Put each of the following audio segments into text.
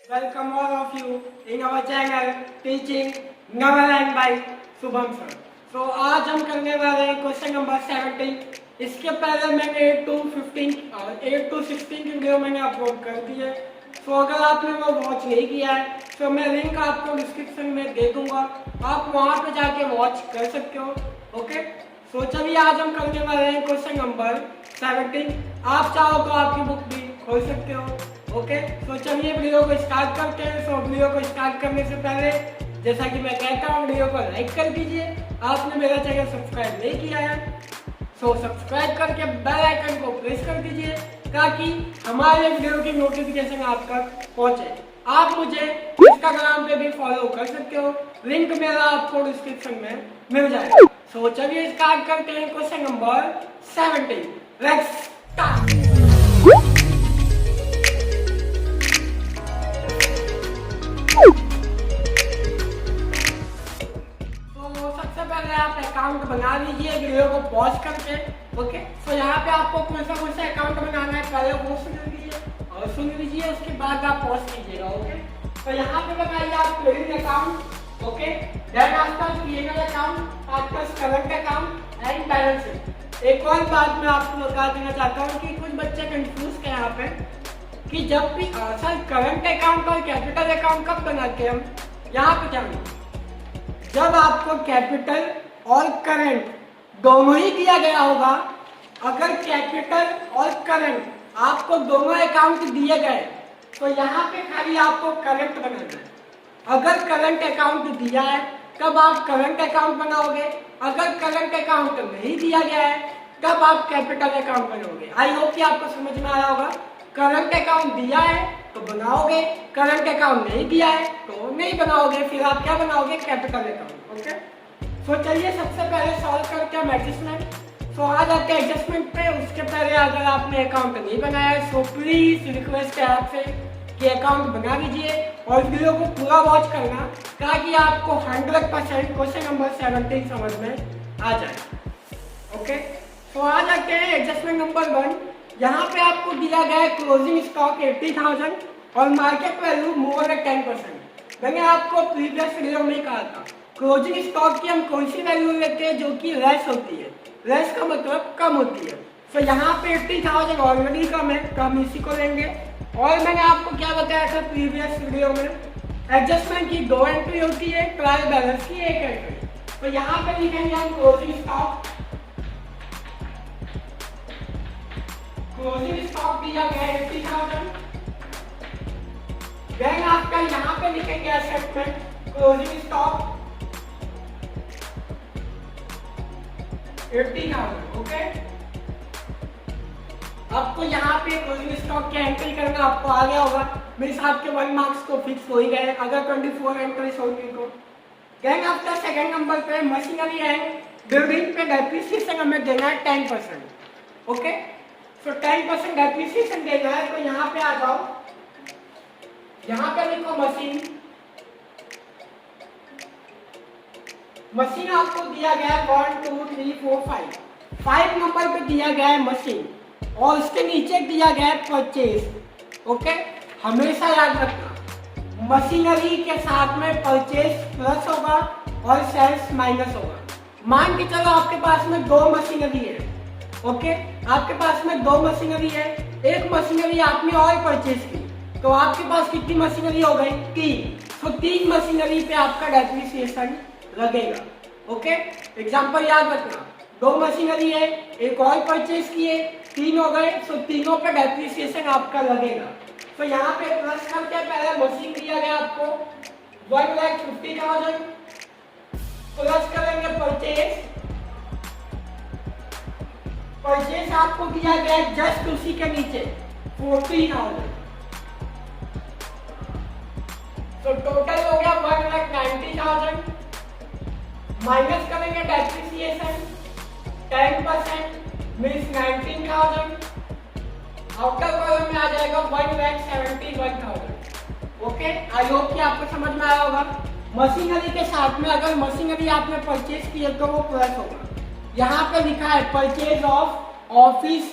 Welcome all of you in our channel teaching Nagaland by Shubham sir. तो आज हम करने वाले हैं क्वेश्चन नंबर 17। इसके पहले मैंने 8 to 16 की वीडियो मैंने अपलोड कर दी है। तो अगर आपने वो वॉच नहीं किया है तो मैं लिंक आपको डिस्क्रिप्शन में दे दूंगा, आप वहाँ पे जाके वॉच कर सकते हो। ओके, तो चलिए आज हम करने वाले हैं क्वेश्चन नंबर 17। आप चाहो तो आपकी बुक भी खोल सकते हो। ओके, तो चलिए वीडियो को स्टार्ट करते हैं। तो वीडियो को स्टार्ट करने से पहले जैसा कि मैं कहता हूँ वीडियो को लाइक कर दीजिए। आपने मेरा चैनल सब्सक्राइब नहीं किया है तो सब्सक्राइब करके बेल आइकन को प्रेस कर दीजिए ताकि हमारे वीडियो की नोटिफिकेशन आप तक पहुँचे। आप मुझे इंस्टाग्राम पे भी फॉलो कर सकते हो, लिंक मेरा आपको डिस्क्रिप्शन में मिल जाएगा। तो चलिए स्टार्ट करते हैं क्वेश्चन नंबर 17। Let's start. आप अकाउंट बना लीजिए वीडियो को पॉज करके। ओके, तो यहाँ पे आपको कौन सा अकाउंट बनाना है पहले वो सुन लीजिए उसके बाद आप पॉज कीजिएगा। ओके, तो यहाँ पे बनाइए आप trading account. Okay, then after PNL account, after current account and balance sheet. एक और बात मैं आपको बता देना चाहता हूँ कि कुछ बच्चे कंफ्यूज हैं यहाँ पे कि जब भी सर करंट अकाउंट और कैपिटल अकाउंट कब बनाते हैं हम, यहाँ पे जानिए जब आपको कैपिटल और करंट दोनों ही दिया गया होगा। अगर कैपिटल और करंट आपको दोनों अकाउंट दिए गए तो यहाँ पे खाली आपको करंट बनाना है। अगर करंट अकाउंट दिया है तब आप करंट अकाउंट बनाओगे, अगर करंट अकाउंट नहीं दिया गया है तब आप कैपिटल अकाउंट बनाओगे। आई होप कि आपको समझ में आया होगा। करंट अकाउंट दिया है तो बनाओगे, करंट अकाउंट नहीं दिया है तो नहीं बनाओगे, फिर आप क्या बनाओगे, कैपिटल अकाउंट। ओके, तो चलिए सबसे पहले सॉल्व करते हैं एडजस्टमेंट। तो आ जाते हैं एडजस्टमेंट पे। उसके पहले अगर आपने अकाउंट नहीं बनाया है तो प्लीज रिक्वेस्ट है आपसे कि अकाउंट बना लीजिए और वीडियो को पूरा वॉच करना ताकि आपको 100% क्वेश्चन नंबर 17 समझ में आ जाए। ओके, तो आ जाते हैं एडजस्टमेंट नंबर 1। यहाँ पे आपको दिया गया है क्लोजिंग स्टॉक 80,000 और मार्केट वैल्यू मोर देन 10%। मैंने आपको प्रीवियस वीडियो में कहा था क्लोजिंग स्टॉक की हम कौन सी वैल्यू लेते हैं जो कि लेस होती है। लेस का मतलब कम होती है। तो यहाँ पे 80,000 ऑलरेडी कम है तो हम इसी को लेंगे। और मैंने आपको क्या बताया था प्रीवियस वीडियो में, एडजस्टमेंट की 2 एंट्री होती है, ट्रायल बैलेंस की 1 एंट्री। तो यहाँ पे लिखेंगे हम क्लोजिंग स्टॉक। क्लोजिंग स्टॉक दिया गया है 80,000। देन आपका यहाँ पे लिखेंगे एसेटमेंट क्लोजिंग स्टॉक 80,000। ओके, आपको यहाँ पे क्लोजिंग स्टॉक की एंट्री करना आपको आ गया होगा। मेरे हिसाब के 1 मार्क्स तो फिक्स हो ही गए अगर 24 एंट्री होगी तो। देन आफ्टर सेकंड नंबर पे मशीनरी एंड बिल्डिंग पे डेप्रिसिएशन हमें देना है 10%। ओके, तो 10% डेप्रिसिएशन देना है। तो यहाँ पे आ जाओ, यहाँ पे लिखो मशीन। मशीन आपको दिया गया है 1 2 3 4 5 नंबर पे दिया गया है मशीन और उसके नीचे दिया गया है परचेज। ओके, हमेशा याद रखना मशीनरी के साथ में परचेज प्लस होगा और सेल्स माइनस होगा। मान के चलो आपके पास में 2 मशीनरी है। ओके, आपके पास में 2 मशीनरी है, एक मशीनरी आपने और परचेज की तो आपके पास कितनी मशीनरी हो गई, 3। तो 3 मशीनरी पे आपका डेप्रिसिएशन लगेगा। ओके, एग्जांपल याद रखना, 2 मशीनरी है, एक और परचेज किए, 3 हो गए, तो तीनों पे डेप्रिसिएशन आपका लगेगा। तो यहाँ पे प्लस करके पहले मशीन दिया गया आपको 1,50,000 प्लस करेंगे परचेज। परचेज आपको दिया गया है जस्ट उसी के नीचे 40,000। तो टोटल हो गया 1,90,000 माइनस करेंगे डेप्रिसिएशन 10% मीन्स 19,000। आउटर कॉलम में आ जाएगा 1,71,000। ओके, आई होप कि आपको समझ में आया होगा। मशीनरी के साथ में अगर मशीनरी आपने परचेज की है तो वो प्लस होगा। यहाँ पे लिखा है परचेज ऑफ ऑफिस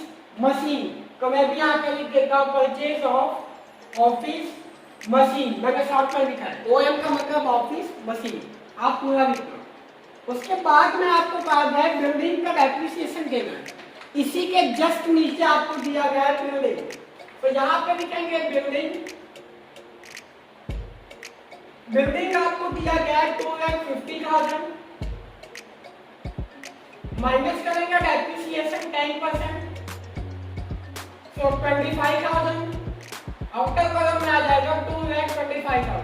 मशीन, तो मैं भी यहाँ पे लिख देता हूँ परचेज ऑफ ऑफिस मशीन, मैंने शॉर्ट में लिखा है, OM का मतलब ऑफिस, मशीन, आप पूरा लिख लो। उसके बाद में आपको कहा गया है बिल्डिंग का डेप्रिसिएशन देना है, इसी के जस्ट नीचे आपको दिया गया है बिल्डिंग, तो यहाँ पे लिखेंगे बिल्डिंग। बिल्डिंग आपको दिया गया है 2,50,000, माइनस करेंगे डेप्रिसिएशन 10%, तो 25,000, आउटर कॉलम में आ जाएगा 2,25,000।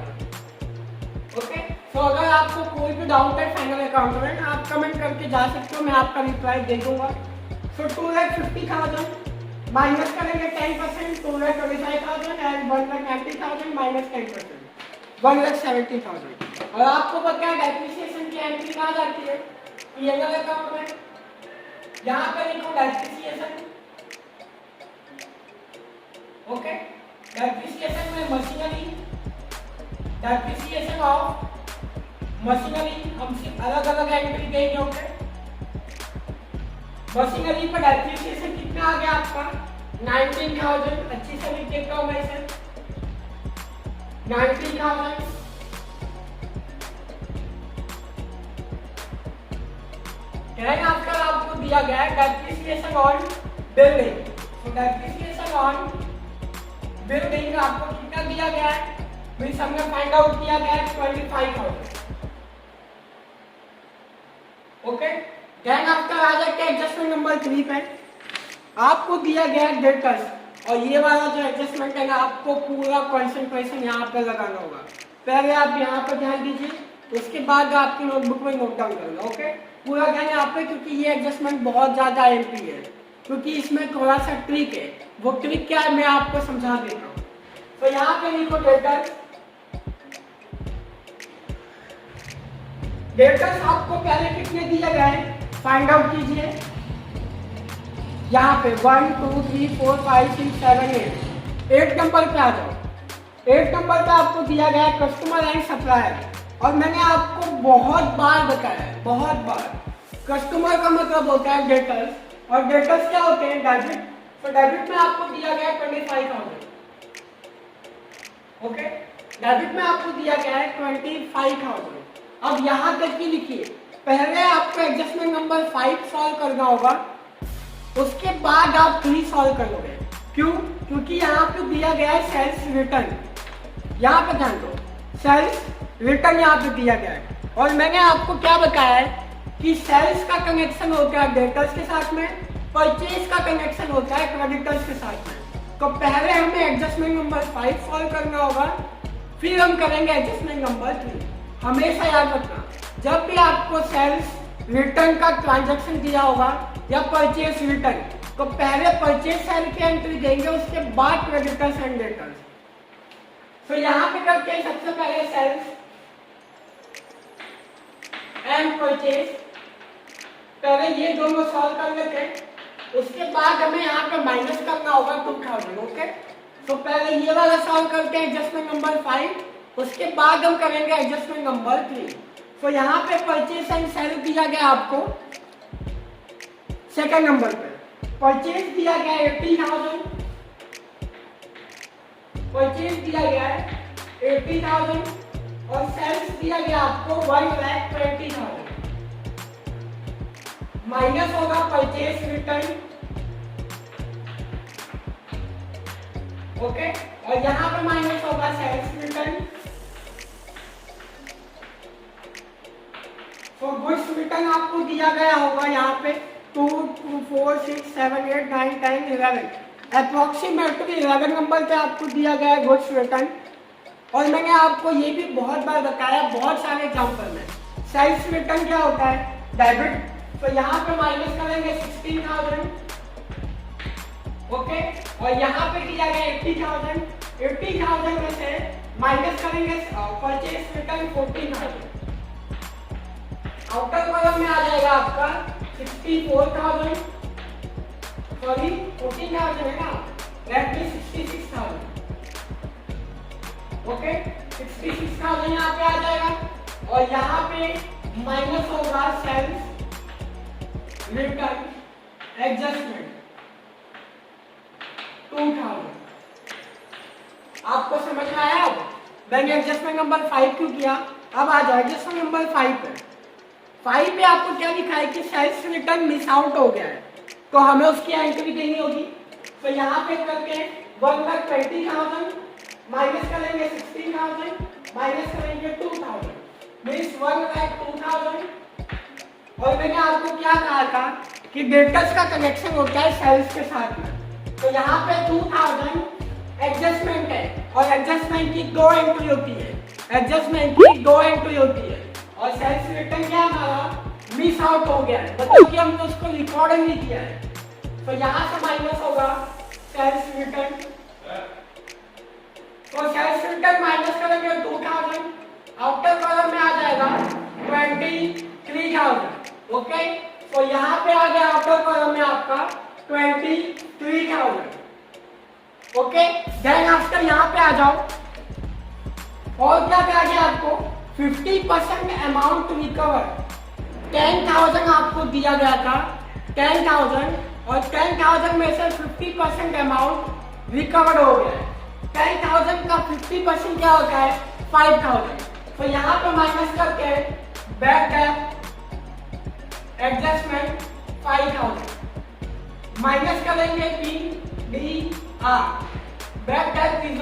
ओके, तो अगर आपको कोई भी डाउट है फाइनल अकाउंट में आप कमेंट करके जा सकते हो, मैं आपका रिप्लाई दे दूंगा। सो 2,50,000 माइनस करेंगे 10%, 2,25,000 एंड 1,90,000 माइनस 10%, 1,70,000। और आपको पता है डेप्रिसिएशन की एंट्री कहाँ जाती है, पीएनएल अकाउंट में, यहाँ पे लिखो डेप्रिसिएशन। ओके, डेप्रिसिएशन में मशीनरी, डेप्रिसिएशन ऑफ मशीनरी, हम अलग अलग एंट्री देंगे। ओके, मशीनरी पर डेप्रिसिएशन कितना आ गया आपका 19,000, अच्छी से लिख देता हूं मैं इसे 19,000। कहेंगे आपका आपको दिया गया है डेप्रिसिएशन ऑन बिल्डिंग, तो डेप्रिसिएशन ऑन बिल्डिंग आपको कितना दिया गया है, फिर हमने फाइंड आउट किया गया है 25,000। ओके, देन आपका आ जाएगा एडजस्टमेंट नंबर 3 पे, आपको दिया गया है डेटर्स, और ये वाला जो एडजस्टमेंट है ना आपको पूरा कंसंट्रेशन यहाँ पे लगाना होगा। पहले आप यहाँ पर ध्यान दीजिए, उसके बाद आपकी नोटबुक में नोट डाउन करना। ओके, पूरा ध्यान यहाँ पे, क्योंकि ये एडजस्टमेंट बहुत ज्यादा एमपी है, क्योंकि इसमें थोड़ा सा ट्रिक है। वो ट्रिक क्या है मैं आपको समझा देता हूँ। तो यहाँ पे लिखो डेटर्स। डेटर्स आपको पहले कितने दिए गए फाइंड आउट कीजिए, यहाँ पे 1 2 3 4 5 6 7 8, 8 नंबर पे आ जाओ। 8 नंबर पे आपको दिया गया है कस्टमर एंड सप्लायर, और मैंने आपको बहुत बार बताया है, बहुत बार, कस्टमर का मतलब होता है डेटर्स, और डेटर्स क्या होते हैं डेबिट। तो डेबिट में आपको दिया गया है 25,000। ओके, डेबिट में आपको दिया गया है 25,000। अब यहाँ तक की लिखिए, पहले आपको एडजस्टमेंट नंबर 5 सॉल्व करना होगा, उसके बाद आप 3 सॉल्व करोगे। क्यों? क्योंकि यहाँ पे दिया गया है सेल्स रिटर्न, यहाँ पे ध्यान दो, सेल्स रिटर्न यहाँ पे दिया गया है, और मैंने आपको क्या बताया है कि सेल्स का कनेक्शन होता है डेटर्स के साथ में, परचेज का कनेक्शन होता है क्रेडिटर्स के साथ में। तो पहले हमें एडजस्टमेंट नंबर 5 सॉल्व करना होगा, फिर हम करेंगे एडजस्टमेंट नंबर 3। हमेशा याद रखना, जब भी आपको सेल्स रिटर्न का ट्रांजैक्शन दिया होगा या परचेज रिटर्न, तो पहले परचेज सेल की एंट्री देंगे, उसके बाद क्रेडिटर्स एंड डेटर्स। तो यहाँ पे करते हैं सबसे पहले सेल्स एंड परचेज, पहले ये दोनों सॉल्व कर लेते हैं, उसके बाद हमें यहाँ पे माइनस करना होगा 2,000। ओके, तो पहले ये वाला सॉल्व करते हैं एडजस्टमेंट नंबर 5, उसके बाद हम करेंगे एडजस्टमेंट नंबर 3। तो यहाँ पे परचेज एंड सेल दिया गया आपको सेकंड नंबर पे, परचेज दिया गया 80,000, परचेज दिया गया है 80,000, और सेल्स दिया गया आपको 1,20,000। माइनस होगा परचेज रिटर्न। ओके, और यहाँ पे माइनस होगा सेल्स रिटर्न। तो गुड्स रिटर्न आपको दिया गया होगा यहाँ पे 2 2 4 6 7 8 9 10 11, अप्रोक्सीमेटली 11 नंबर पे आपको दिया गया है गुड्स रिटर्न। और मैंने आपको ये भी बहुत बार बताया, बहुत सारे एग्जाम्पल में, सेल्स रिटर्न क्या होता है डेबिट, तो यहाँ पे माइनस करेंगे 16,000। ओके, और यहाँ पे दिया गया 80,000, 80,000 में से माइनस करेंगे परचेज रिटर्न 14,000, आउटर कॉलम में आ जाएगा आपका 64,000, सॉरी 14,000 है ना, दैट मींस 66,000। ओके, 66,000 यहाँ पे आ जाएगा, और यहाँ पे माइनस होगा सेल्स रिटर्न एडजस्टमेंट 2,000। आपको समझ में आया? बैंक एडजस्टमेंट नंबर 5 क्यों किया? अब आ जाए एडजस्टमेंट नंबर 5 पे। 5 पे आपको क्या लिखा है कि सेल्स रिटर्न मिस आउट हो गया है, तो हमें उसकी एंट्री देनी होगी। तो यहाँ पे करके 1,20,000 माइनस करेंगे 16,000 माइनस करेंगे 2,000 मीन्स 1,02,000। और मैंने आपको क्या कहा था कि डेटर्स का कनेक्शन होता है सेल्स के साथ में। तो यहाँ पे 2,000 एडजस्टमेंट है और एडजस्टमेंट की 2 एंट्री होती है, एडजस्टमेंट की 2 एंट्री होती है। और सेल्स रिटर्न क्या हमारा मिस आउट हो गया है, मतलब कि हमने उसको रिकॉर्ड नहीं किया है। तो यहाँ से माइनस होगा सेल्स रिटर्न, तो सेल्स रिटर्न माइनस करेंगे 2,000, आउटर कॉलम में आ जाएगा 23,000। ओके, तो यहाँ पे आ गया आउटर कॉलम में आपका 23,000। ओके, देन आफ्टर यहाँ पे आ जाओ और क्या कहा गया आपको 50% अमाउंट रिकवर। 10,000 आपको दिया गया था 10,000 और 10,000 में से 50% अमाउंट रिकवर हो गया है। 10,000 का 50% क्या होता है 5,000। तो यहाँ पे माइनस करके बैक डेट एडजस्टमेंट 5,000 माइनस करेंगे PDR बैक डेट इज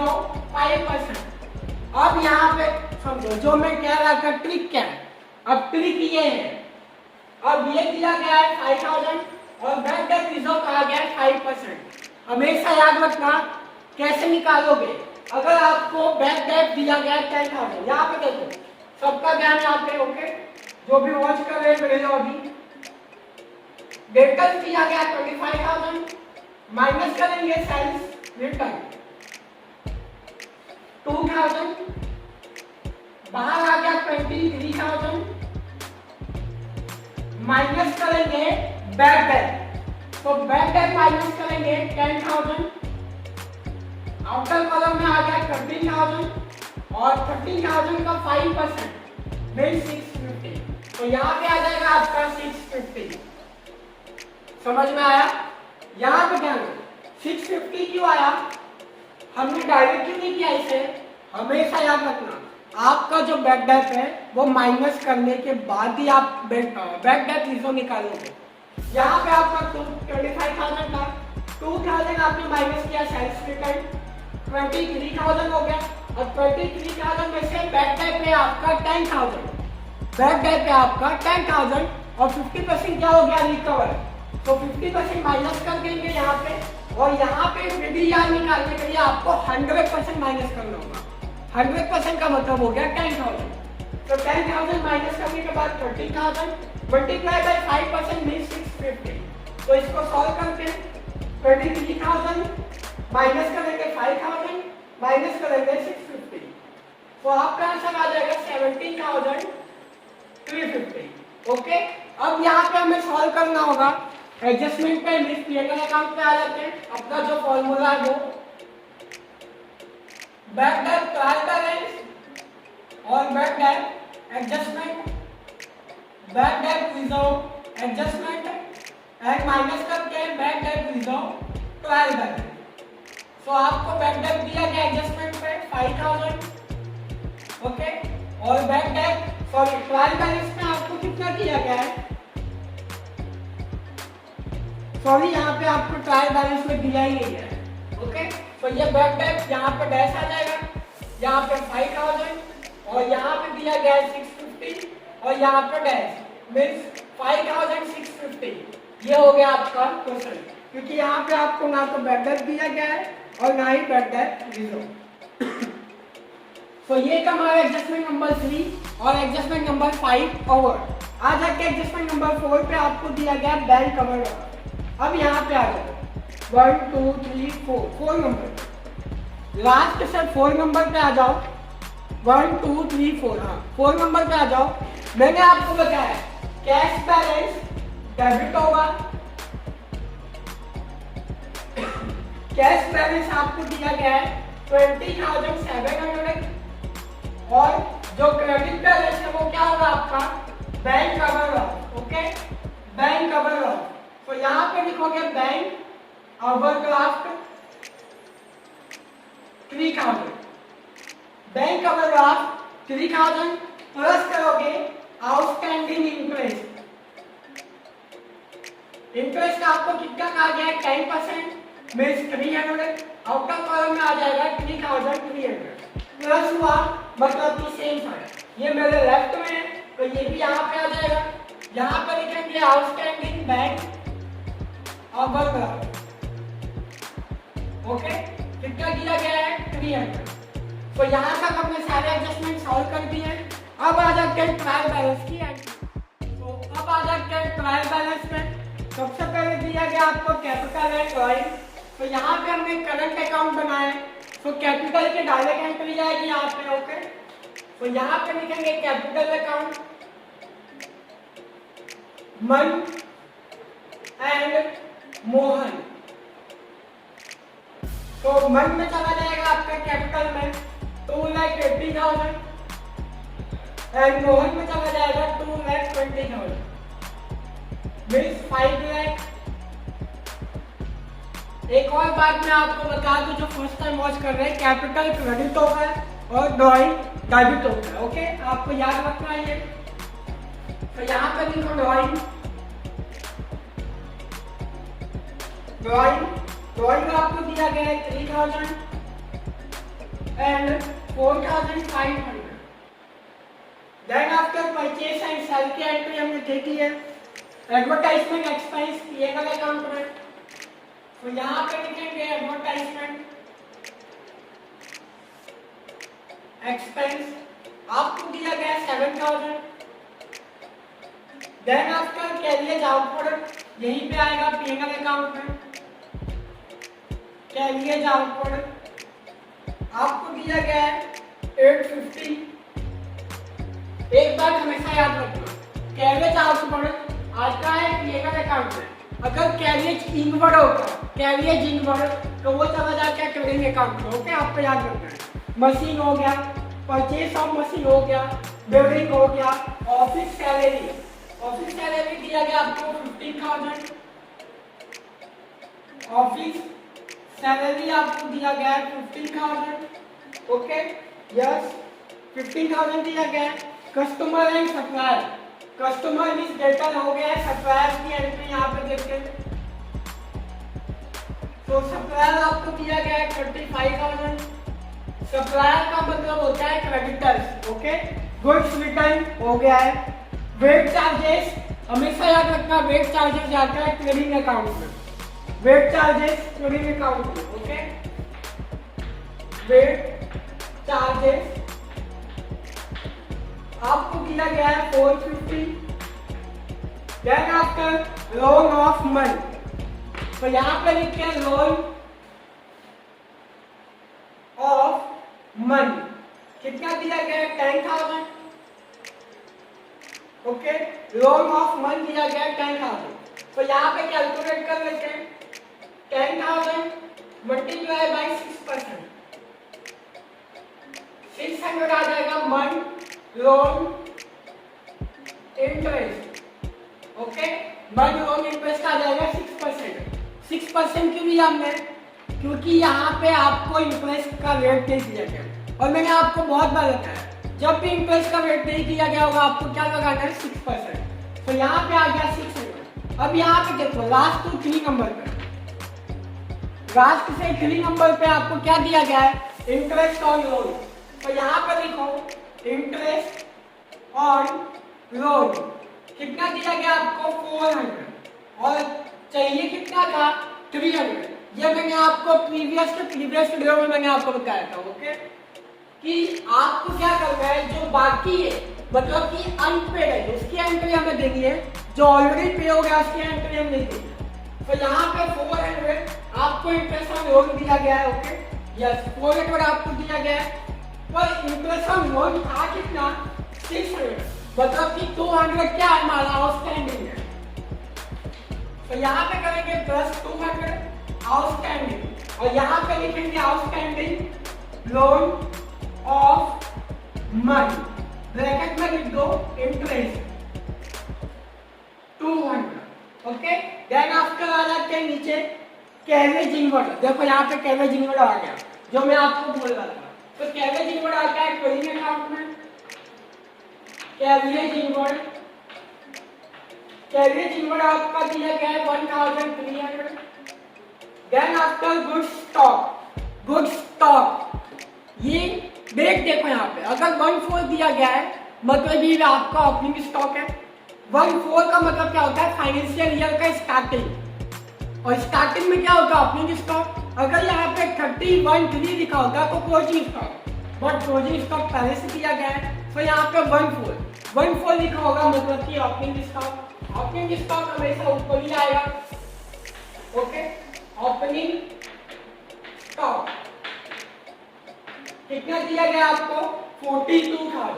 5%। अब यहाँ पे समझो जो मैं कह रहा था ट्रिक क्या है। अब ट्रिक ये है, अब ये दिया गया है 5,000 और बैक डेट रिजर्व कहा गया है 5%। हमेशा याद रखना कैसे निकालोगे। अगर आपको बैक डेट दिया गया है 10,000, यहाँ पे देखो सबका ध्यान यहाँ पे। ओके, जो भी वॉच कर रहे हैं मेरे अभी डेटर्स दिया गया 25,000 माइनस करेंगे सेल्स रिटर्न 2,000 बाहर आ गया 23,000 माइनस करेंगे बैक डेट, तो बैक डेट माइनस करेंगे 10,000, आउटर कॉलम में आ गया 13,000 और 13,000 का 5% मीन 650। तो यहाँ पे आ जाएगा आपका 650। समझ में आया? यहाँ पे ध्यान 650 क्यों आया, हमने डायरेक्ट क्यों नहीं किया इसे। हमेशा याद रखना आपका जो बैक डेट है वो माइनस करने के बाद ही आप बैक डेट रिजर्व निकालोगे। यहाँ पे आपका 25,000 था, 2,000 आपने माइनस किया सेल्स रिटर्न 23,000 हो गया और 23,000 में से बैक डेट पे आपका 10,000, बैक डेट पे आपका 10,000 और 50% क्या हो गया रिकवर। तो 50% माइनस कर देंगे यहाँ पे और यहाँ पे PDR निकालने के लिए आपको 100% माइनस करना होगा। 100% का मतलब हो गया 10,000। तो 10,000 माइनस करने के बाद 30,000 मल्टीप्लाई बाय 5% मीन 650। तो इसको सॉल्व करके 23,000 माइनस करेंगे 5,000 माइनस करेंगे 650, तो आपका आंसर आ जाएगा 17,350। ओके, अब यहाँ पे हमें सॉल्व करना होगा एडजस्टमेंट पे मिस पीएनएल अकाउंट पे आ जाते हैं। अपना जो फॉर्मूला है वो बैक डेट ट्रायल बैलेंस और back date adjustment, back date reserve adjustment and minus करके back date reserve trial balance. तो आपको बैक डेट दिया गया एडजस्टमेंट पे 5,000। ओके, और बैक डेट ट्रायल बैलेंस में आपको कितना दिया गया है, यहाँ पे आपको ट्रायल बैलेंस में दिया ही नहीं है। ओके, तो ये बैक डेट यहाँ पे डैश आ जाएगा, यहाँ पे 5,000 और यहाँ पे दिया गया है 650 और यहाँ पे डैश मीन्स 5,650। ये हो गया आपका क्वेश्चन, क्योंकि यहाँ पे आपको ना तो बैक डेट दिया गया है और ना ही बैक डेट रिजर्व। तो ये था हमारा एडजस्टमेंट नंबर 3 और एडजस्टमेंट नंबर 5 ओवर। आ जाके एडजस्टमेंट नंबर 4 पे आपको दिया गया बैंक कवर। अब यहाँ पे आ जाओ 1 2 3 4 नंबर, लास्ट से 4 नंबर पे आ जाओ। 1 2 3 4, हाँ 4 नंबर पे आ जाओ। मैंने आपको बताया कैश बैलेंस डेबिट होगा, कैश बैलेंस आपको दिया गया है 20,700 और जो क्रेडिट बैलेंस है वो क्या होगा आपका bank cover loss. Okay, bank cover loss. तो यहाँ पे लिखोगे bank overdraft 3,000 bank overdraft 3000 plus करोगे आउटस्टैंडिंग इंटरेस्ट। इंटरेस्ट आपको कितना कहा गया है 10% मीन्स 300, आउटर कॉलम में आ जाएगा 3300 प्लस हुआ मतलब कि सेम था। ये मेरे लेफ्ट में है तो ये भी यहाँ पे आ जाएगा। यहाँ पर लिखेंगे आउटस्टैंडिंग बैंक ओवरड्राफ्ट। ओके, कितना दिया गया है 300। तो यहाँ तक हमने सारे एडजस्टमेंट सॉल्व कर दिए हैं। अब आ जाते हैं ट्रायल बैलेंस की एंट्री। तो अब आ जाते हैं ट्रायल बैलेंस में। सबसे पहले दिया गया आपको कैपिटल एंड ड्राइंग। तो यहाँ पे हमने करंट अकाउंट बनाए तो कैपिटल की डायरेक्ट एंट्री जाएगी यहाँ पे। ओके, तो यहाँ पे लिखेंगे कैपिटल अकाउंट मन एंड मोहन। तो मन में चला जाएगा आपका कैपिटल में 2,80,000 एंड मोहन में चला जाएगा 2,20,000 मीन्स 5 लाख। एक और बात मैं आपको बता दूं, जो फर्स्ट टाइम वॉच कर रहे हैं, कैपिटल क्रेडिट होगा और ड्राइंग डेबिट होगा। ओके, आपको याद रखना है ये। तो यहाँ पर लिखो ड्राइंग। ड्राइंग आपको दिया गया है 3,000 and 4,500। Then after purchase and sale की एंट्री हमने देखी है। एडवर्टाइजमेंट एक्सपेंस पीएल अकाउंट में, तो यहाँ पे लिखेंगे एडवर्टाइजमेंट एक्सपेंस आपको दिया गया 7,000। देन आफ्टर कैरियर आउटपुट यहीं पे आएगा पीएल अकाउंट में। कैरियर आउटपुट आपको दिया गया है 850। एक बात हमेशा याद रखना, कैरियर आउटपुट आता है पीएल अकाउंट में। अगर कैरियर इनवर्ड होता है, कैरियर इनवर्ड, तो वो चला जाता है ट्रेडिंग अकाउंट में। ओके, आपको याद रखना है। मशीन हो गया, परचेस ऑफ मशीन हो गया, बिल्डिंग हो गया, ऑफिस सैलरी दिया गया आपको 15,000। ऑफिस सैलरी आपको दिया गया है 15,000। ओके, यस 15,000 दिया गया है। Customer and supplier, customer means data हो गया है। सप्लायर की एंट्री यहाँ पे देखते हैं। तो सप्लायर आपको दिया गया है 35,000। सप्लायर का मतलब होता है क्रेडिटर्स। ओके, गुड्स रिटर्न हो गया है। वेट चार्जेस हमेशा याद रखना, वेट चार्जेस जाता है ट्रेडिंग अकाउंट में। वेट चार्जेस ट्रेडिंग अकाउंट में। ओके, वेट चार्जेस आपको दिया गया है 450। Then after loan of money, तो यहाँ पे लिखते हैं लोन ऑफ मनी कितना दिया गया है 10,000। ओके, लोन ऑफ मनी दिया गया है 10,000। तो यहाँ पे कैलकुलेट कर लेते हैं। 10,000 मल्टीप्लाई बाई 6%, 600 आ जाएगा मन लोन इंटरेस्ट। ओके, मन लोन इंटरेस्ट आ जाएगा 6%। 6% क्यों लिया हमने, क्योंकि यहाँ पे आपको इंटरेस्ट का रेट नहीं दिया गया। और मैंने आपको बहुत बार बताया, जब भी इंटरेस्ट का रेट नहीं दिया गया होगा आपको क्या लगाना है 6%। तो यहाँ पे आ गया 600। अब यहाँ पे देखो लास्ट टू 3 नंबर पे, लास्ट से 3 नंबर पे आपको क्या दिया गया है इंटरेस्ट ऑन लोन। तो यहाँ पे लिखो इंटरेस्ट ऑन लोन कितना दिया गया आपको 400 और चाहिए कितना था 300। ये मैंने आपको प्रीवियस वीडियो में मैंने आपको बताया था। ओके, कि आपको क्या करना है, जो बाकी है मतलब कि अनपेड है उसकी एंट्री हमें देनी है, जो ऑलरेडी पे हो गया उसकी एंट्री हम नहीं देंगे। तो यहाँ पे 400 आपको इंटरेस्ट ऑन लोन दिया गया है। ओके, यस 400 आपको दिया गया है। पर इंटरेस्ट ऑन लोन था कितना 600, मतलब कि 200 क्या है हमारा आउटस्टैंडिंग है। तो यहाँ पे करेंगे प्लस 200 आउटस्टैंडिंग और यहाँ पे लिखेंगे outstanding loan of money, bracket में लिख दो इंटरेस्ट 200। ओके, देन आफ्टर आ जाते हैं नीचे कैरेज इनवर्ड। देखो यहाँ पे कैरेज इनवर्ड आ गया जो मैं आपको बोल रहा था। तो कैवरेज इनवर्ड आता है ट्रेडिंग अकाउंट में, कैवरेज इनवर्ड आपका दिया गया है 1300। देन आफ्टर गुड स्टॉक ये डेट देखो यहाँ पे, अगर 14 दिया गया है मतलब ये आपका ओपनिंग स्टॉक है। 14 का मतलब क्या होता है, फाइनेंशियल ईयर का स्टार्टिंग, और स्टार्टिंग में क्या होता है ओपनिंग स्टॉक। अगर यहाँ पे 31 लिखा होता है तो closing stock, but closing stock पहले से दिया गया है तो यहाँ पे 14 लिखा होगा मतलब कि ओपनिंग स्टॉक। ओपनिंग स्टॉक हमेशा ऊपर ही आएगा। ओके, ओपनिंग स्टॉक कितना दिया गया आपको, 42,000।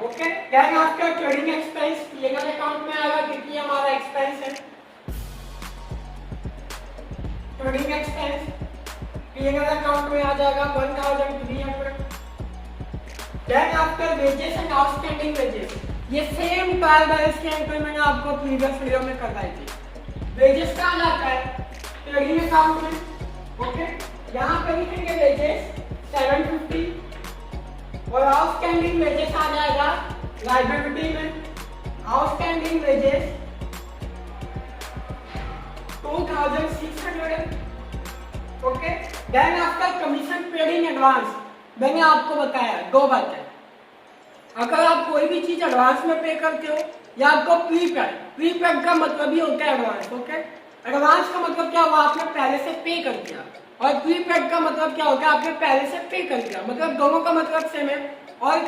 ओके, देन आपका ट्रेडिंग एक्सपेंस पीएनएल अकाउंट में आएगा, कितनी हमारा एक्सपेंस है, ट्रेडिंग एक्सपेंस पीएनएल अकाउंट में आ जाएगा 1300। Then after wages and outstanding wages, ये सेम ट्रायल बैलेंस की एंट्री मैंने आपको प्रीवियस वीडियो में करवाई थी। वेजेस का आ जाता है ट्रेडिंग अकाउंट में। ओके, यहाँ पे लिखेंगे वेजेस 750 और आउटस्टैंडिंग वेजेस आ जाएगा लायबिलिटी में, outstanding wages 2600। Okay, then after commission paid in advance, मैंने आपको बताया 2 बातें, अगर आप कोई भी चीज एडवांस में पे करते हो या आपको प्रीपेड का मतलब ही होता है एडवांस। ओके, एडवांस का मतलब क्या हुआ, आपने पहले से पे कर दिया, और प्रीपेड का मतलब क्या होता है, आपने पहले से पे कर दिया, मतलब दोनों का मतलब सेम है। और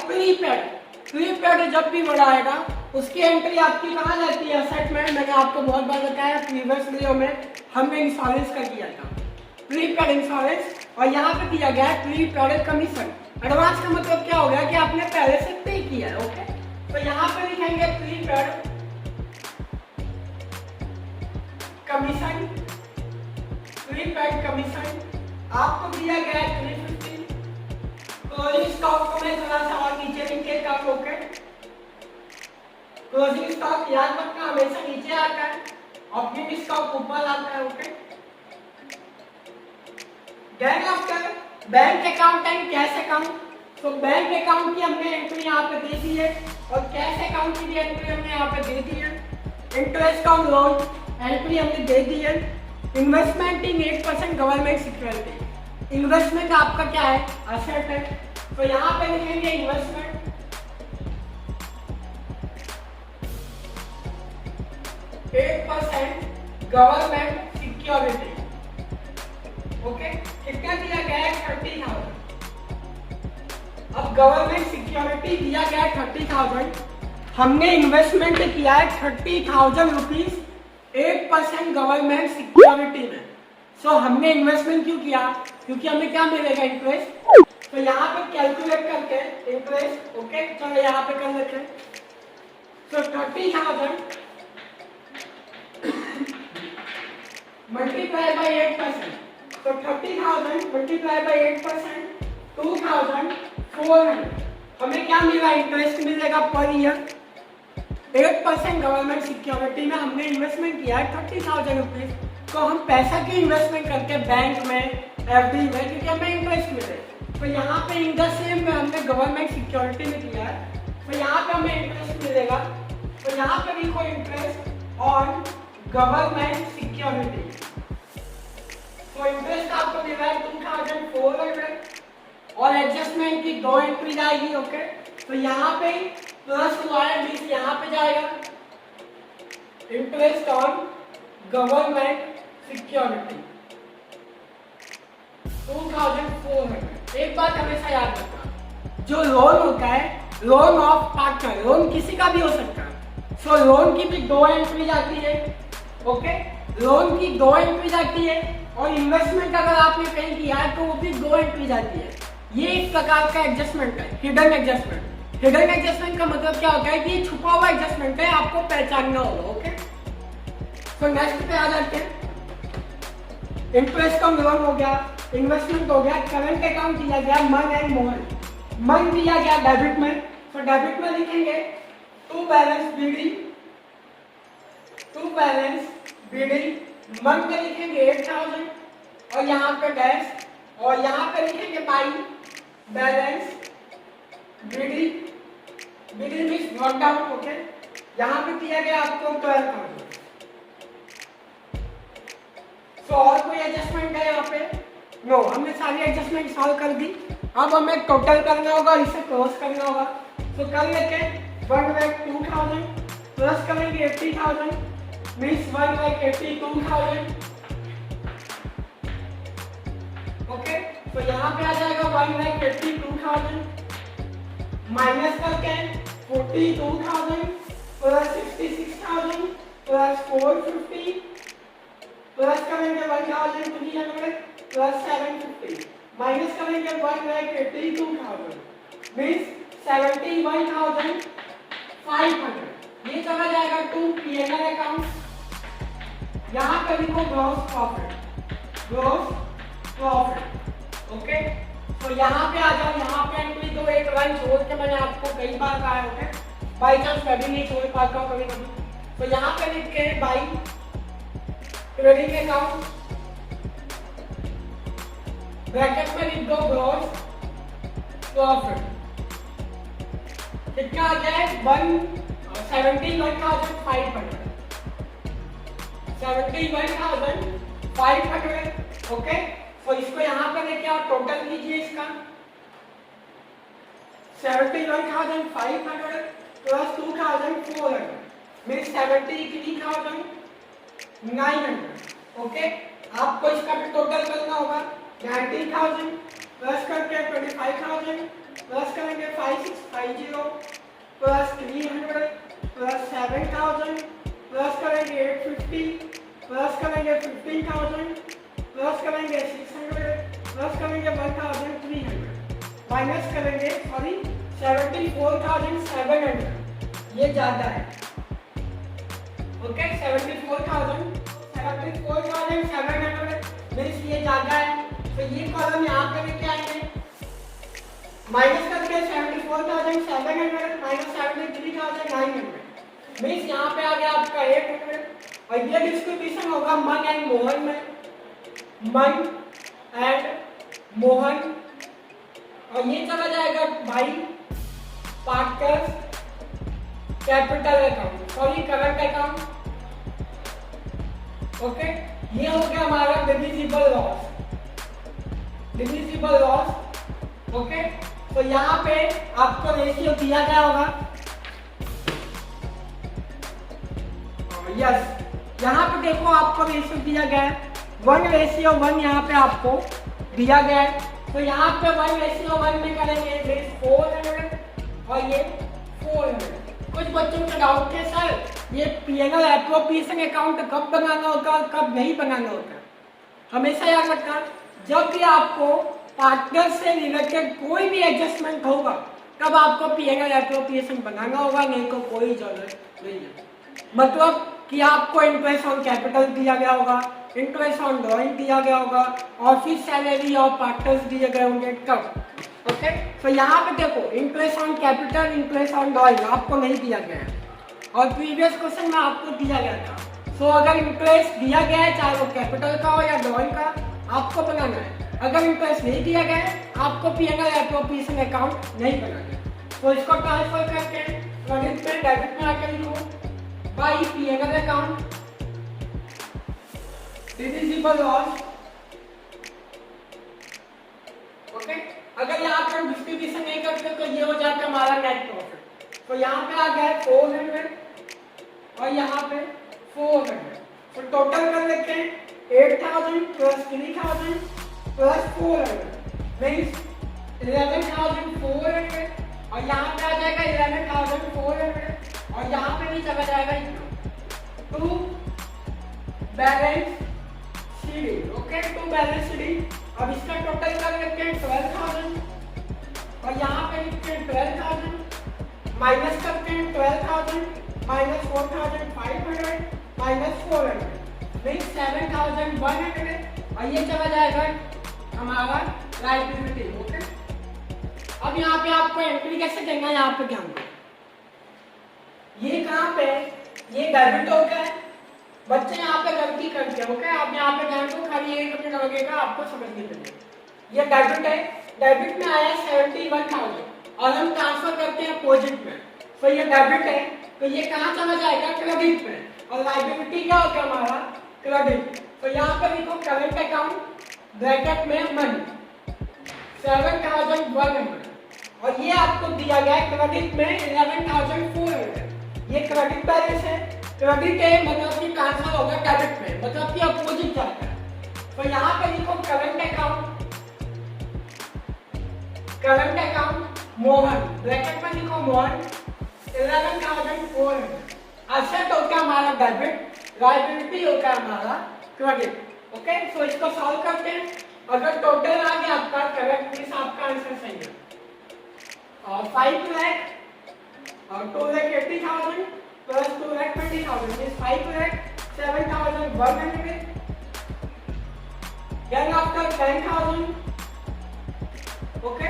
प्रीपेड जब भी बढ़ाएगा उसकी एंट्री आपकी कहाँ जाती है, असेट में। मैंने आपको बहुत बार बताया प्रीवियस वीडियो में, हमने इंश्योरेंस का किया था प्रीपेड इंश्योरेंस, और यहाँ पे दिया गया है प्रीपेड कमीशन। एडवांस का मतलब क्या हो गया कि आपने पहले से पे किया है। ओके, तो यहाँ पे लिखेंगे प्रीपेड कमीशन आपको दिया गया है 350। क्लोजिंग स्टॉक को मैं थोड़ा सा और नीचे लिखे का। ओके, क्लोजिंग स्टॉक याद रखना हमेशा नीचे आता है, ओपनिंग स्टॉक ऊपर आता है। Okay, then after bank account and cash account, तो बैंक अकाउंट की हमने एंट्री यहाँ पे दे दी है और कैश अकाउंट की भी एंट्री हमने यहाँ पे दे दी है। इंटरेस्ट ऑन लोन एंट्री हमने दे दी है। इन्वेस्टमेंट इन 8% गवर्नमेंट सिक्योरिटी, इन्वेस्टमेंट आपका क्या है, असेट है, तो यहाँ पे लिखेंगे इन्वेस्टमेंट 8% गवर्नमेंट सिक्योरिटी। ओके, कितना दिया गया है, 30,000। अब गवर्नमेंट सिक्योरिटी दिया गया है 30,000, हमने इन्वेस्टमेंट किया है 30,000 रुपीज 8% गवर्नमेंट सिक्योरिटी में। सो हमने इन्वेस्टमेंट क्यों किया, क्योंकि हमें क्या मिलेगा, इंटरेस्ट। तो यहाँ पे कैलकुलेट करके इंटरेस्ट, ओके चलो यहाँ पे कर लेते हैं। सो 30,000 मल्टीप्लाई बाई 8%, तो 30,000 मल्टीप्लाई बाई 8%, 2,400। हमें क्या मिला, इंटरेस्ट मिलेगा पर ईयर 8% गवर्नमेंट सिक्योरिटी में हमने इन्वेस्टमेंट किया है 30,000 रुपीज। तो हम पैसा क्यों इन्वेस्टमेंट करते हैं बैंक में, एफडी में, क्योंकि हमें इंटरेस्ट मिले। तो यहाँ पे इन द सेम में हमने गवर्नमेंट सिक्योरिटी में किया है, तो यहाँ पे हमें इंटरेस्ट मिलेगा। तो यहाँ पे लिखो इंटरेस्ट ऑन गवर्नमेंट सिक्योरिटी। तो इंटरेस्ट आपको मिला है 2,400 और एडजस्टमेंट की 2 एंट्री जाएगी। ओके, तो यहाँ पे प्लस हुआ है 20 यहाँ पे जाएगा, इंटरेस्ट ऑन गवर्नमेंट सिक्योरिटी 2,400। एक बात हमेशा याद रखना, जो लोन होता है, लोन ऑफ पार्टनर, लोन किसी का भी हो सकता है। सो लोन की भी 2 एंट्री जाती है। ओके, लोन की 2 एंट्री जाती है, और इन्वेस्टमेंट अगर आपने कहीं किया है तो वो भी 2 एंट्री जाती है। ये एक प्रकार का एडजस्टमेंट है, हिडन एडजस्टमेंट। हिडन एडजस्टमेंट का मतलब क्या होता है कि ये छुपा हुआ एडजस्टमेंट है, आपको पहचानना होगा। ओके, तो नेक्स्ट पे आ जाते हैं। इंटरेस्ट ऑन लोन हो गया, इन्वेस्टमेंट हो गया, करंट अकाउंट दिया गया मन एंड मोहन। मन दिया गया डेबिट में, तो डेबिट में लिखेंगे टू बैलेंस बीडी, मन में लिखेंगे 8,000 और यहाँ पे डैश और यहाँ पे लिखेंगे by balance degree means note down. Okay, यहाँ पे दिया गया आपको 12,000। तो और कोई एडजस्टमेंट है यहाँ पे? नो, हमने सारी एडजस्टमेंट सॉल्व कर दी। अब हमें टोटल करना होगा, इसे क्रॉस करना होगा। तो कर लेते हैं 1,02,000 प्लस करेंगे 80,000 मीन्स 1,82,000। ओके, तो यहाँ पे आ जाएगा 1,82,000 माइनस करके 42,000 प्लस 66,000 प्लस 450 प्लस करेंगे 1,300 प्लस 750 माइनस करेंगे 1,82,000 मीन्स 71,500। ये चला जाएगा टू P&L अकाउंट। यहाँ पे लिखो ग्रॉस प्रॉफिट। ओके, तो यहाँ पे आ जाओ, यहाँ पे एंट्री दो, एक लाइन छोड़ के मैंने आपको कई बार कहा है। ओके, बाई चांस कभी नहीं छोड़ पाता हूँ कभी। तो यहाँ पे लिख के बाई ट्रेडिंग अकाउंट ब्रैकेट में लिख दो ग्रॉस प्रॉफिट। कितना आ जाए 71,500। ओके, तो इसको यहाँ पे लेके आओ, टोटल कीजिए इसका 71,500 प्लस 2,400 मीन्स 73,900। ओके, आपको इसका भी टोटल करना होगा 90,000 प्लस करके 25,000 प्लस करेंगे 5650 प्लस 300 प्लस 7,000 प्लस करेंगे 850 प्लस करेंगे 15,000 प्लस करेंगे 600 प्लस करेंगे 1,300 माइनस करेंगे 74,700। ये ज्यादा है। ओके, 74,700 मीन्स ये ज्यादा है। तो ये कॉलम यहाँ पे लेके आएंगे, माइनस करके 74,700 माइनस 73,900 मीन्स यहाँ पे आ गया आपका 800। और ये डिस्ट्रीब्यूशन होगा मन एंड मोहन में, मन एंड मोहन। और ये चला जाएगा भाई partners capital account, sorry current account. Okay, ये हो गया हमारा डिविजिबल लॉस। ओके, तो यहाँ पे आपको रेशियो दिया गया होगा। यस, यहाँ पे देखो आपको रेशियो दिया गया है 1:1 यहाँ पे आपको दिया गया है। तो यहाँ पे 1:1 में करेंगे 400 और ये 400। कुछ बच्चों का डाउट है सर ये P&L एप्रोप्रिएशन अकाउंट कब बनाना होगा और कब नहीं बनाना होगा। हमेशा याद रखना, जब भी आपको पार्टनर से रिलेटेड कोई भी एडजस्टमेंट होगा तब आपको P&L एप्रोप्रिएशन बनाना होगा, नहीं तो कोई जरूरत नहीं है। मतलब कि आपको इंटरेस्ट ऑन कैपिटल दिया गया होगा, इंटरेस्ट ऑन ड्रॉइंग दिया गया होगा, ऑफिस सैलरी और पार्टनर्स दिए गए होंगे तब। ओके, तो यहाँ पे देखो interest on capital, interest on drawing आपको नहीं दिया गया है और प्रीवियस क्वेश्चन में आपको दिया गया था। सो अगर इंटरेस्ट दिया गया है चाहे वो कैपिटल का हो या ड्रॉइंग का, आपको बनाना है। अगर इंटरेस्ट नहीं दिया गया है आपको P&L एप्रोप्रिएशन अकाउंट नहीं बनाना है। तो इसको ट्रांसफर करके क्रेडिट में डेबिट में आकर लिखो by P&L account divisible loss. Okay, अगर यहाँ पर डिस्ट्रीब्यूशन नहीं करते तो ये हो जाता है हमारा नेट प्रॉफिट। तो यहाँ पे आ गया 400 और यहाँ पे 400। तो टोटल कर लेते हैं 8,000 प्लस 3,000 प्लस 400 मीन्स 11,400 और यहाँ पे आ जाएगा 11,400 और यहाँ पे भी चला जाएगा to balance sheet. Okay, to balance sheet. अब इसका टोटल कर लेते हैं 12,000 और यहाँ पे लिखते हैं 12,000 माइनस करते हैं 12,000 माइनस 4,500 माइनस 400 मीन्स 7,100 और ये चला जाएगा हमारा लायबिलिटी। ओके, अब यहाँ पे आपको एंट्री कैसे करना है यहाँ पे ध्यान दो। ये कहाँ पे ये डेबिट हो गया, बच्चे यहाँ पे गलती करते हैं, ओके। आप यहाँ पे ध्यान दो, खाली एक मिनट लगेगा आपको समझने के लिए। ये डेबिट है, डेबिट में आया 71,000 और हम ट्रांसफर करते हैं अपोजिट में, तो ये डेबिट है, तो ये कहाँ चला जाएगा? क्रेडिट में। और लायबिलिटी क्या होगा हमारा? क्रेडिट। तो यहाँ पे लिखो करंट अकाउंट ब्रैकेट में मनी 7,100 और ये आपको दिया गया है क्रेडिट में 11,400। ये क्रेडिट बैलेंस है, क्रेडिट है मतलब कि ट्रांसफर होगा डेबिट में, मतलब कि अपोजिट जाता है। तो यहाँ पे लिखो करंट अकाउंट मोहन ब्रैकेट में लिखो मोहन 11,400। एसेट होगा हमारा डेबिट, लायबिलिटी होगा हमारा क्रेडिट, ओके। सो इसको सॉल्व करते हैं। अगर टोटल आ गया आपका करेक्ट, मींस आपका आंसर सही है। और 5 लाख और 2,80,000 plus 2,20,000 means 5,07,100। Then after 10,000, okay.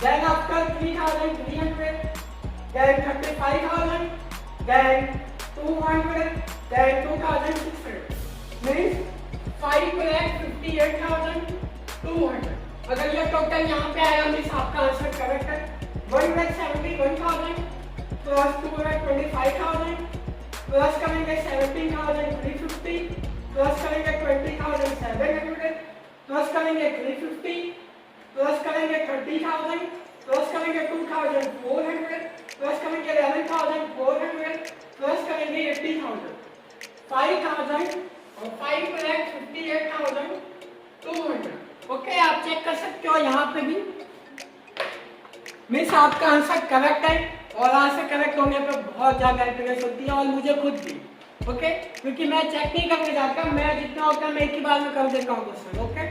Then after 3,300, then 35,000, then 200, then 2,600 means 5,58,200। अगर ये टोटल यहाँ पे आया मीन्स आपका आंसर करेक्ट है। 1,71,000 प्लस 2,25,000 प्लस करेंगे 17,350 प्लस करेंगे 20,700 प्लस करेंगे 350 प्लस करेंगे 30,000 प्लस करेंगे 2,400 प्लस करेंगे 11,400 प्लस करेंगे 80,000 5,000 और 5,58,200। ओके, आप चेक कर सकते हो यहाँ पे भी मीन्स आपका आंसर करेक्ट है। और आंसर करेक्ट होने पे बहुत ज्यादा हैप्पीनेस होती है और मुझे खुद भी, ओके। क्योंकि मैं चेक नहीं करने जाता, मैं जितना होता है मैं एक ही बार में कर देता हूँ question, okay.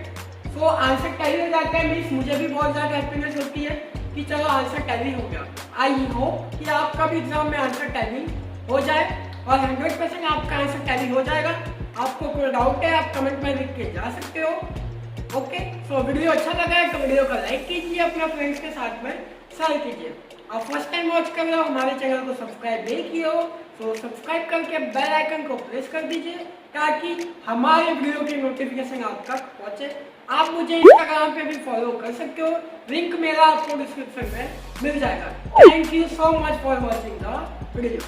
So answer tally हो जाता है मीन्स मुझे भी बहुत ज्यादा हैप्पीनेस होती है कि चलो आंसर टैली हो गया। आई होप कि आपका भी एग्जाम में आंसर टैली हो जाए और 100% आपका आंसर टैली हो जाएगा। आपको कोई डाउट है आप कमेंट में लिख के जा सकते हो, ओके। सो वीडियो अच्छा लगा है तो वीडियो को लाइक कीजिए, अपने फ्रेंड्स के साथ में शेयर कीजिए। आप फर्स्ट टाइम वॉच कर रहे हो, हमारे चैनल को सब्सक्राइब नहीं किए हो तो सब्सक्राइब करके बेल आइकन को प्रेस कर दीजिए ताकि हमारे वीडियो की नोटिफिकेशन आप तक पहुंचे। आप मुझे इंस्टाग्राम पे भी फॉलो कर सकते हो, लिंक मेरा आपको डिस्क्रिप्शन में मिल जाएगा। Thank you so much for watching the video.